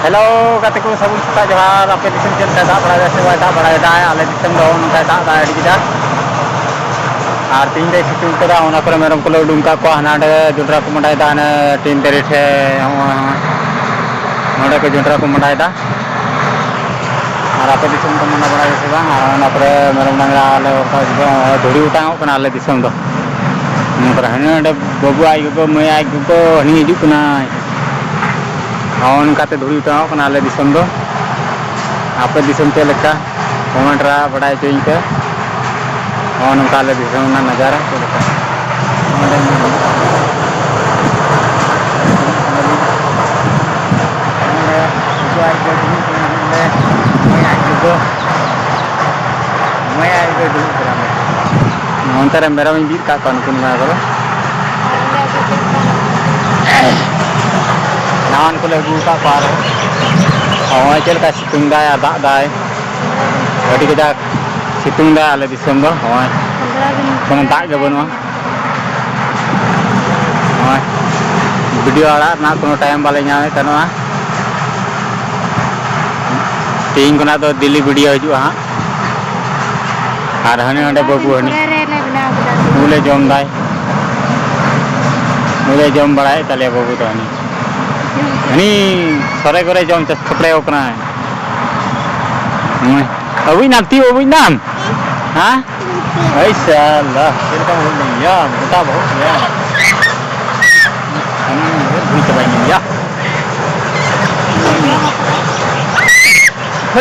Hello कते को सबुन सता जोहार आपे दिसम चल का दा बड़ा से दा बड़ा दा आले दिसम दो नका दा दा एडी दा आर तीन दे सितुं कदा ओना करे मेरम को डुंका को हानाडे जुड्रा को मंडाय दा ने तीन दे रेठे नोडे को जुड्रा को मंडाय दा आर आपे दिसम को मना बड़ा से बा ओना करे मेरम डांगरा आले ओका धुड़ी उटाओ कना आले दिसम दो नोकर हाने बबु आई को मैं आई को हनी हिजु कना और उनका धुड़ी उठाओ आले दिसम दो आपे दिसम चे लेका कमेंट रा बड़ा चोई पे और उनका आले दिसम ना नजारा चे लेका ontere meram ini ka kon kun ma ko nawan ko lagu ka par awa chel ka situng da ya da dai adi ke da situng da ale disem do awa kon da ge bonwa awa video ala na kono time bale nyame kanwa ting kona to dili video hiju ha ar hane ande babu hane mule jom dai mule jom badai tale babu to ani sore kore jom chas kapde okna abui nanti abui nam ha aisyallah kita mau ni ya kita mau ya bui coba ini ya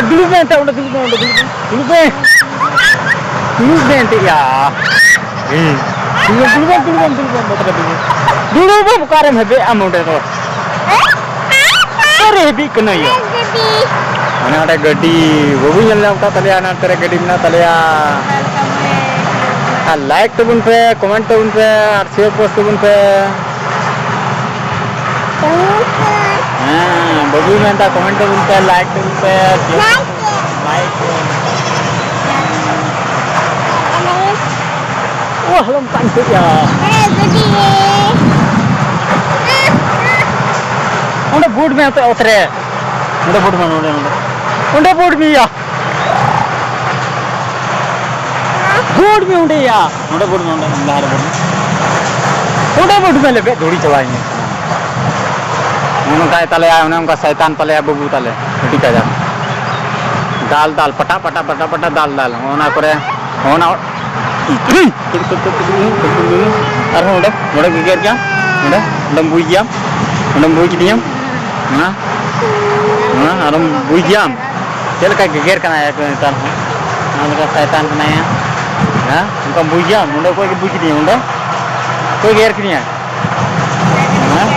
dulu ben tak udah dulu ben ya dulu buka rem hebe amunde to अरे heavy कना या mana ada gadi babu nyal ka taliya na tere gadi na taliya like to bun pe comment to bun pe और share post to bun pe babu menta comment to bun pe like to bun pe like wah lom cantik ya उन्हें boot में उतरे उन्हें boot में उन्हें boot में या boot में उन्हें या उन्हें बूट में उन्हें बूट में ले थोड़ी चलाएंगे उन्होंने काय तले आए उन्हें उनका शैतान तले आए बबू तले ठीक है जा दाल दाल पटा पटा पटा पटा दाल दाल होना करे होना अरे उन्हें उन्हें गिर क्या उन्हें बुई क्या उन्हें बुई कितनी ना आराम बुझियाम चल का गेर करना है तो हम का शैतान बनाया हां उनका बुझियाम मुंडा कोई बुझ नहीं मुंडा कोई गेर नहीं है हां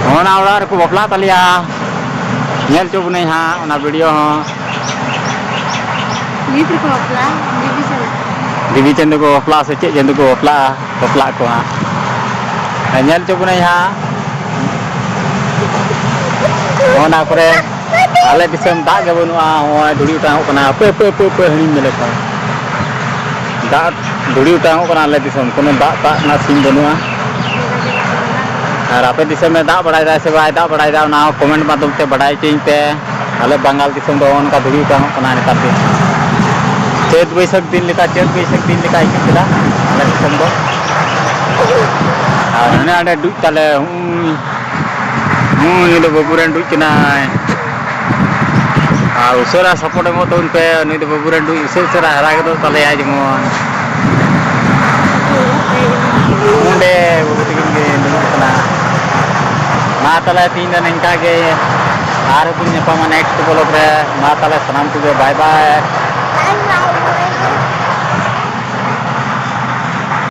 होना और को बपला तलिया नेल चोब नहीं हां ना वीडियो हां नीति को बपला दीदी चंद को बपला से चे चंद को बपला को हां नेल चोब नहीं हां ओना करे आले दिसम दा गे बनुआ होय धुड़ी उठाओ कना पे हनी मेले का दा धुड़ी उठाओ कना आले दिसम कोनो दा ता ना सिन बनुआ और आपे दिसम में दा बड़ाई दा से बाय दा बड़ाई दा ना कमेंट माध्यम से बड़ाई चिन पे आले बंगाल दिसम दो उनका धुड़ी उठाओ कना नेता पे चेत बैसाख दिन लिखा इकला आले दिसम दो और ने आडे दु तले ini lo baburan duit kena, usara support emo tahun pe, ini lo baburan duit usara harga tu tali aja mon, munde babu tikin ke duit kena, matala tina nengka ke, hari punya paman next bolok re, matala senam tu ke bye bye.